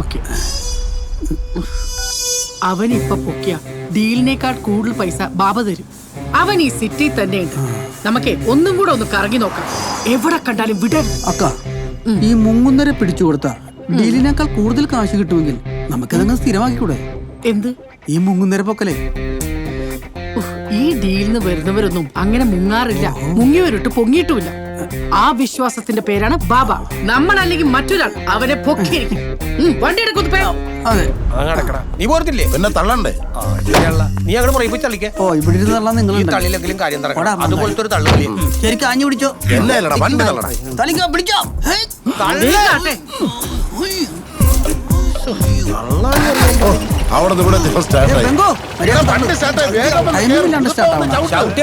Okay. അവനിപ്പൊ പൊക്കിയ ഡീലിനേക്കാൾ കൂടുതൽ പൈസ ബാബ തരും. അവൻ ഈ സിറ്റി തന്നെ ഉണ്ട്. നമുക്ക് ഒന്നും കൂടെ ഒന്ന് കറങ്ങി നോക്കാം. എവിടെ കണ്ടാലും വിടരുത്. അക്ക, ഈ മുങ്ങുന്നരെ പിടിച്ചു കൊടുത്ത ഡീലിനേക്കാൾ കൂടുതൽ കാശ് കിട്ടുമെങ്കിൽ നമുക്കതങ്ങ് സ്ഥിരമാക്കിക്കൂടെ? എന്ത് ഈ മുങ്ങുന്നര പൊക്കലേ? ഈ ഡീലിന് വരുന്നവരൊന്നും അങ്ങനെ മുങ്ങാറില്ല. മുങ്ങിയവരിട്ട് പൊങ്ങിയിട്ടുമില്ല. ആ വിശ്വാസത്തിന്റെ പേരാണ് ബാബ. നമ്മളല്ലെങ്കിൽ മറ്റൊരാൾ അവനെ പൊക്കിയിരിക്കും. വണ്ടി എടുക്കും. അതെ, നീ പോരത്തില്ലേ? പിന്നെ തള്ളണ്ടേ? നീ അങ്ങനെ പറയിപ്പിച്ചളിക്കേ. ഓ, ഇവിടെ ഇരുന്ന് തള്ളാൻ നിങ്ങൾ തള്ളിലെങ്കിലും കാര്യം അതുപോലത്തെ ഒരു തള്ളു. ശരിക്കും ആഞ്ഞു പിടിച്ചോ. എന്നല്ലടാ വണ്ടി തള്ളടാ. തളിക്ക പിടിച്ചോ.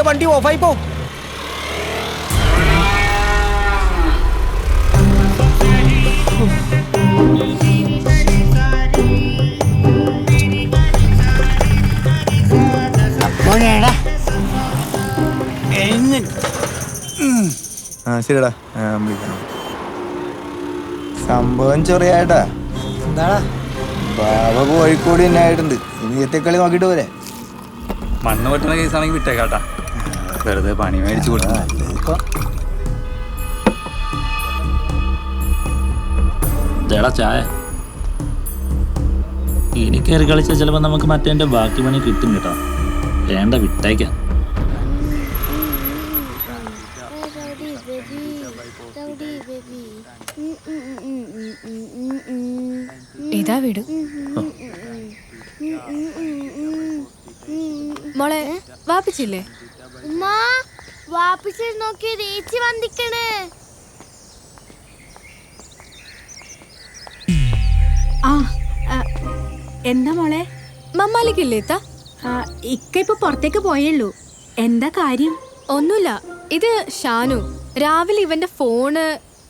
വണ്ടി ഓഫായി പോവും. ശരിടാ, സംഭവം ചെറിയായിട്ടാ. എന്താടാ ബാബ കോഴിക്കോട് തന്നെ ആയിട്ടുണ്ട്. ഇനി എത്തിക്കളി നോക്കിട്ട് പോരെ. മണ്ണ് പറ്റുന്ന കേസാണെങ്കിൽ വിട്ടേക്കാട്ടാ. വെറുതെ പണി മേടിച്ചു കൊടുക്കും. ചായ ഇനി കയറി കളിച്ചാൽ ചിലപ്പോൾ നമുക്ക് മറ്റേ ബാക്കി പണി കിട്ടും കേട്ടോ. വേണ്ട, വിട്ടേക്കാം. ഇതാ വീട്. മോളെ വാപ്പിച്ചില്ലേ? വാപ്പിച്ച് നോക്കി ചേച്ചി വന്നിക്കണേ. എന്താ മോളെ? മമ്മാലിക്കില്ലേ? ഇക്ക ഇപ്പൊ പുറത്തേക്ക് പോയുള്ളൂ. എന്താ കാര്യം? ഒന്നുമില്ല. ഇത് ഷാനു. രാവിലെ ഇവന്റെ ഫോണ്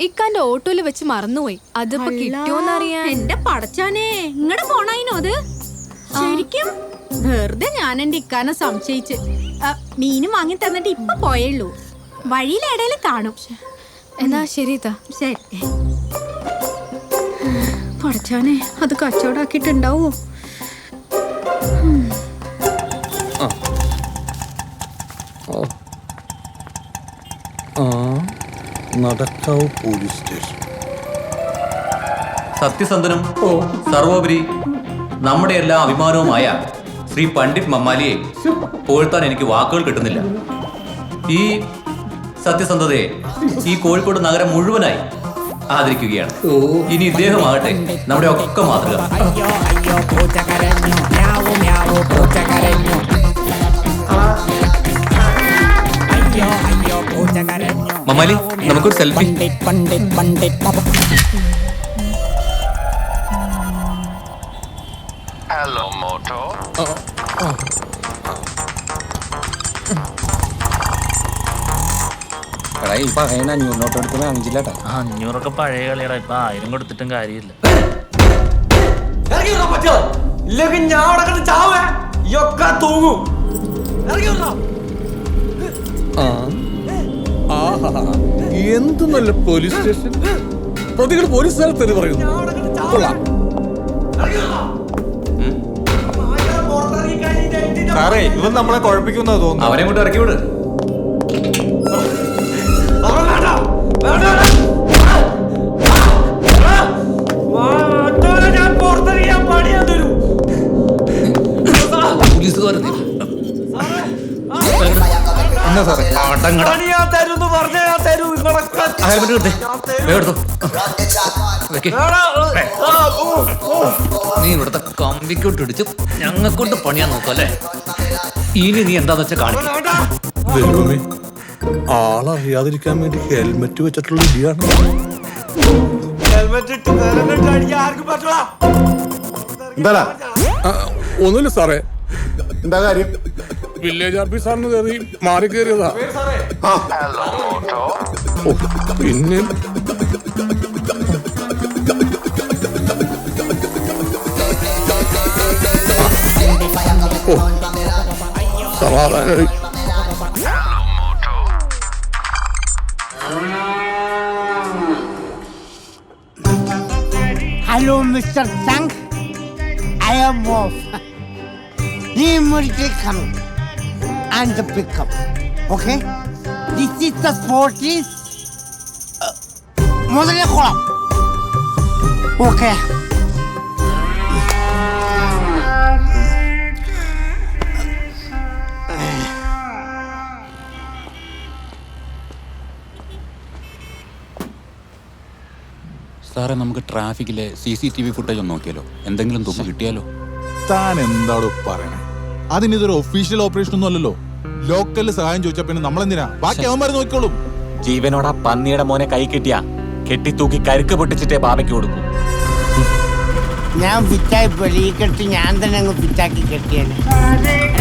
ഇക്കാന്റെ ഓട്ടോയില് വെച്ച് മറന്നുപോയി. അതിപ്പോ കിട്ടിയോന്നറിയാൻ. എന്റെ പടച്ചാനേ, ഇങ്ങടെ ഫോണായിനോ അത്? ശരിക്കും വെറുതെ ഞാൻ എന്റെ ഇക്കാനെ സംശയിച്ച് മീനും വാങ്ങി തന്നിട്ട് ഇപ്പൊ പോയുള്ളൂ. വഴിയിലിടയിൽ കാണും. എന്നാ ശരി. ശരി. പടച്ചാനെ, അത് കച്ചവടാക്കിട്ടുണ്ടാവോ? Nadakkavu police station. സത്യസന്ധനും സർവോപരി നമ്മുടെ എല്ലാ അഭിമാനവുമായ ശ്രീ പണ്ഡിറ്റ് മമ്മാലിയെ പുകഴ്ത്താൻ എനിക്ക് വാക്കുകൾ കിട്ടുന്നില്ല. ഈ സത്യസന്ധതയെ ഈ കോഴിക്കോട് നഗരം മുഴുവനായി ആദരിക്കുകയാണ്. ഇനി ഇദ്ദേഹമാകട്ടെ നമ്മുടെ ഒക്കെ മാതൃക. മമ്മാലി, നമുക്കൊരു സെൽഫി. Hello motto. എടാ, ഈ പകയന 500 നോട്ട് എടുത്ത് വാങ്ങിച്ചില്ലാട്ടാ. 500 പഴയ കളിയടാ. ഇപ്പൊ 1000 കൊടുത്തിട്ടും കാര്യമില്ല. എന്ത് നല്ല പോലീസ് സ്റ്റേഷൻ. പ്രതികൾ പോലീസ് സ്ഥലത്ത് പറയുന്നു. സാറേ, ഇവൻ നമ്മളെ കുഴപ്പിക്കുന്ന തോന്നുന്നു. അവനെ കൊണ്ട് ഇറക്കി വിട്. നീ ഇവിടുത്തെ കമ്പിക്കോട്ടിടിച്ച് ഞങ്ങൾക്കൊണ്ട് പണിയാൻ നോക്കല്ലേ? ഇനി നീ എന്താന്ന് വെച്ചാൽ കാണിക്കും. ആളറിയാതിരിക്കാൻ വേണ്ടി ഹെൽമെറ്റ് വെച്ചിട്ടുള്ള ഇടിയാണ്. ഒന്നുമില്ല സാറേ. എന്താ കാര്യം? വില്ലേജ് ഓഫീസറിന് കയറി മാറി കയറിയതാ. പിന്നെ സമാധാനം. Hello, Mr. Tang. I am off. He immediately come and the pickup. Okay? This is the spot is Modelekolam. Okay. സാറേ നമുക്ക് ട്രാഫിക്കിലെ CCTV ഫുട്ടേജ് ഒന്ന് നോക്കിയാലോ? എന്തെങ്കിലും തുമ്പ് കിട്ടിയാലോ? താൻ എന്താടോ പറയണേ? അതിനിതൊരു ഒഫീഷ്യൽ ഓപ്പറേഷൻ ഒന്നും അല്ലല്ലോ. ലോക്കലിൽ സഹായം ചോദിച്ചാ പിന്നെ നമ്മളെന്തിനാ? ബാക്കി അവന്മാര് നോക്കിക്കോളും. ജീവനോടാ പന്നിയുടെ മോനെ കൈ കിട്ടിയാ കെട്ടിത്തൂക്കി കരുക്ക് പൊട്ടിച്ചിട്ടേ ബാബയ്ക്ക് കൊടുക്കും. ഞാൻ ഫിറ്റായി ഈ കെട്ടി ഞാൻ തന്നെ അങ്ങ് ഫിറ്റാക്കി കെട്ടിയാണ്.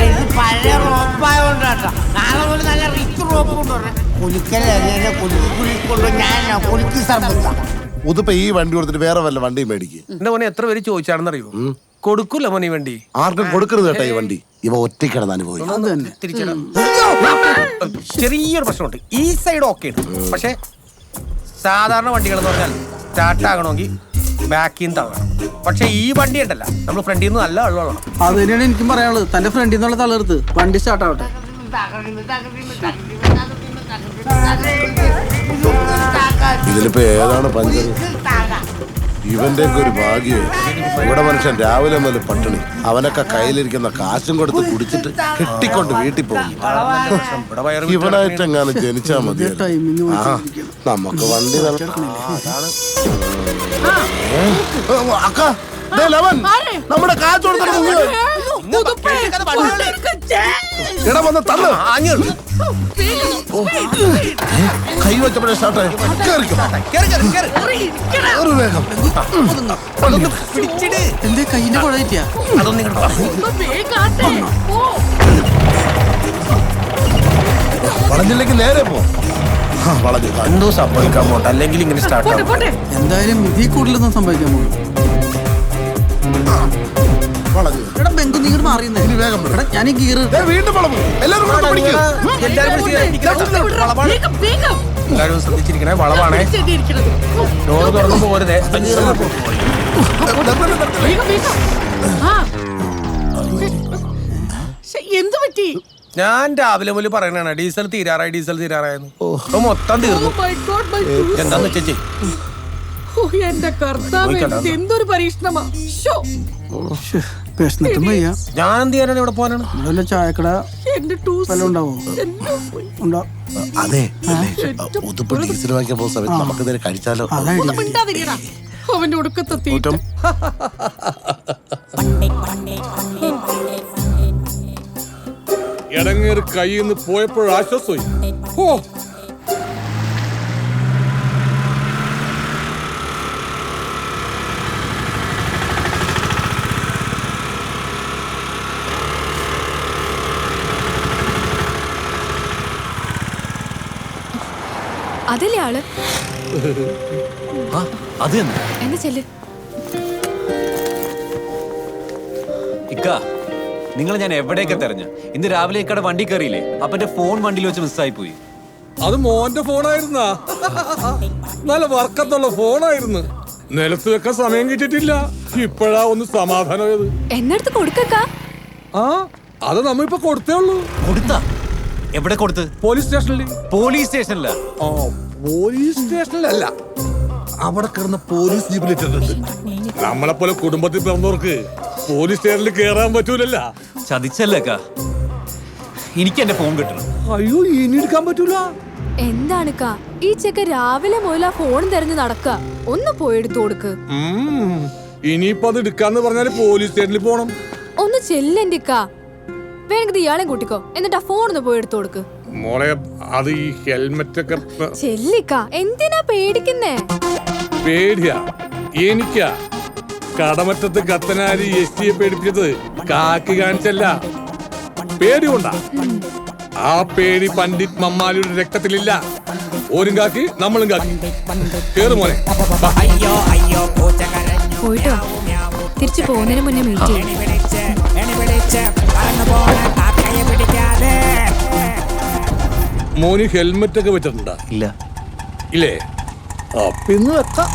ഇത് പഴയ റോപ്പായോണ്ടാട്ടോ. നാളെ പോലെ നല്ല റിച്ച് റോപ്പ് കൊണ്ടുവരണം. കുലിക്കല്ലേ കുലിക്കൊള്ളു ഞാൻ കുലിക്ക് സർബത്ത. ഉതിപ്പോ ഈ വണ്ടി കൊടുത്തിട്ട് വേറെ വല്ല വണ്ടിയും മേടിക്കും. എന്റെ മോനെ എത്ര പേര് ചോദിച്ചാണെന്ന് അറിയോ? കൊടുക്കൂല മോനെ ഈ വണ്ടി. ആർക്കും കൊടുക്കരുത് കേട്ടോ ഈ വണ്ടി. ഇവ ഒറ്റയ്ക്കാണ് അനുഭവിക്കും. ചെറിയൊരു പ്രശ്നമുണ്ട്. ഈ സൈഡ് ഓക്കെ ഉണ്ട്, പക്ഷെ സാധാരണ വണ്ടികൾ എന്ന് പറഞ്ഞാൽ സ്റ്റാർട്ട് ആകണമെങ്കിൽ ബാക്കിൽ നിന്ന് തള്ളണം. പക്ഷെ ഈ വണ്ടി ഉണ്ടല്ല, നമ്മൾ ഫ്രണ്ടിൽ നിന്ന് നല്ല വെള്ളം. അത് തന്നെയാണ് എനിക്കും പറയാനുള്ളത്. തന്റെ ഫ്രണ്ടിൽ നിന്നുള്ള തളർത്ത് വണ്ടി സ്റ്റാർട്ട് ആവട്ടെ. ഇതിലിപ്പോ ഏതാണ് പഞ്ചർ? ഇവന്റെ ഒക്കെ ഒരു ഭാഗ്യം. ഇവിടെ മനുഷ്യൻ രാവിലെ മുതൽ പട്ടിണി. അവനൊക്കെ കയ്യിലിരിക്കുന്ന കാശും കൊടുത്ത് കുടിച്ചിട്ട് കെട്ടിക്കൊണ്ട് വീട്ടിൽ പോകും. ഇവനായിട്ടെങ്ങാനും ജനിച്ചാ മതി. നമുക്ക് വണ്ടി അക്ക നമ്മുടെ കാശ് കൊടുത്തിട്ട് കൈ വെച്ചപ്പോഴേ സ്റ്റാർട്ടായി. വേഗം എന്തേ കൈയിന്റെ കുഴയറ്റിയാ? വളഞ്ഞില്ലെങ്കിൽ നേരെ പോ. വളഞ്ഞു എന്തോ സംഭവിക്കാൻ പോട്ടെ, അല്ലെങ്കിൽ ഇങ്ങനെ സ്റ്റാർട്ട് ആവും. എന്തായാലും ഇതിൽ കൂടുതലൊന്നും സംഭവിക്കാൻ പോകും. എടാ ബെങ്കു നീ ഇങ്ങോട്ട് മാറിയുന്നേ. വേഗം ഞാൻ ഈ ഗീറ് വീണ്ടും വളവും. എല്ലാവരും എല്ലാവരും ശ്രദ്ധിച്ചിരിക്കണേ, വളവാണേ. ഡോറ് തുറന്നു പോരുതേ. എന്ത് പറ്റി? ഞാൻ രാവിലെ മുതൽ പറയണ ഡീസൽ തീരാറായെന്ന്. മൊത്തം തീർന്നു. എന്താന്ന് വെച്ചേ എന്റെ കർത്താവേ, എന്തൊരു പരീക്ഷണമാ. ഞാൻ എന്ത് ചെയ്യാനാണ് ഇവിടെ പോകാനാണ്? ചായക്കട ഉണ്ടാവോ? അതെ, ഉതുപ്പ് ഡീസൽ വാങ്ങിക്കാൻ പോകുന്ന സമയത്ത് നമുക്ക് നേരെ കഴിച്ചാലോ? അവന്റെ ഒടുക്കത്തെ തീറ്റം. ഇടങ്ങേറി കയ്യിൽ നിന്ന് പോയപ്പോഴാശ്വാസമായി. അതല്ലേ ആള്? അത് എന്നാ ചെല്ല്. ഇക്ക, നിങ്ങളെ ഞാൻ എവിടെയൊക്കെ തെരഞ്ഞു. ഇന്ന് രാവിലെ ഇക്കടെ വണ്ടി കയറിയില്ലേ, അപ്പന്റെ ഫോൺ വണ്ടിയിൽ വെച്ച് മിസ്സായി പോയി. അത് മോന്റെ ഫോണായിരുന്നാ? നല്ല വർക്കത്തുള്ള ഫോണായിരുന്നു. നിലത്ത് വെക്കാൻ സമയം കിട്ടിയിട്ടില്ല. ഇപ്പോഴാ ഒന്ന് സമാധാനമായത്. എന്നടുത്ത് കൊടുക്ക. അത് നമ്മ ഇപ്പൊ കൊടുത്തേ ഉള്ളൂ. കൊടുത്താ? എവിടെ കൊടുത്ത്? പോലീസ് സ്റ്റേഷനിൽ. പോലീസ് സ്റ്റേഷനില? പോലീസ് സ്റ്റേഷനിലല്ല, അവിടെ കിടന്ന പോലീസ് ജീപ്പിലിട്ടിട്ടുണ്ട്. നമ്മളെ പോലെ കുടുംബത്തിൽ പിറന്നവർക്ക് പോലീസ് സ്റ്റേഷനിൽ കേറാൻ പറ്റൂലല്ല. ചതിച്ചല്ലേക്കാ. എനിക്ക് എന്റെ ഫോൺ കിട്ടണം. അയ്യോ, ഇനി എടുക്കാൻ പറ്റൂല. എന്താണ് ഈ ചെക്ക രാവിലെ മുതൽ ആ ഫോൺ തെരഞ്ഞു നടക്ക? ഒന്ന് പോയി എടുത്തു കൊടുക്ക്. ഇനിയിപ്പോ അത് എടുക്കാന്ന് പറഞ്ഞാല് പോലീസ് സ്റ്റേഷനിൽ പോണം. ഒന്ന് ചെല്ലെന്റിക്ക. വേണമെങ്കിൽ ഇയാളെ കൂട്ടിക്കോ, എന്നിട്ട് ആ ഫോൺ ഒന്ന് പോയി എടുത്തു കൊടുക്ക്. മോളെ, അത് ഈ ഹെൽമെറ്റ് ഒക്കെ ചെല്ലിക്ക. എന്തിനാ പേടിക്കുന്നേ? പേടിയാ എനിക്കാ. കടമറ്റത്ത് കത്തനാരി എസ്റ്റിയെ പേടിപ്പിച്ചത് കാക്കി കാണിച്ചല്ല, പേടി കൊണ്ടാ. ആ പേടി പണ്ഡിറ്റ് മമ്മാലിയുടെ രക്തത്തിലില്ല. ഓരും കാക്കി, നമ്മളും കാക്കി. കേറ് മോനെ. പോയിട്ടോ, തിരിച്ചു പോകുന്നതിന് മുന്നേ മീറ്റ് ചെയ്യും. മോന് ഹെൽമെറ്റ് ഒക്കെ വെച്ചിട്ടുണ്ടാ? ഇല്ല. ഇല്ലേ? പിന്നെ വെക്കാം.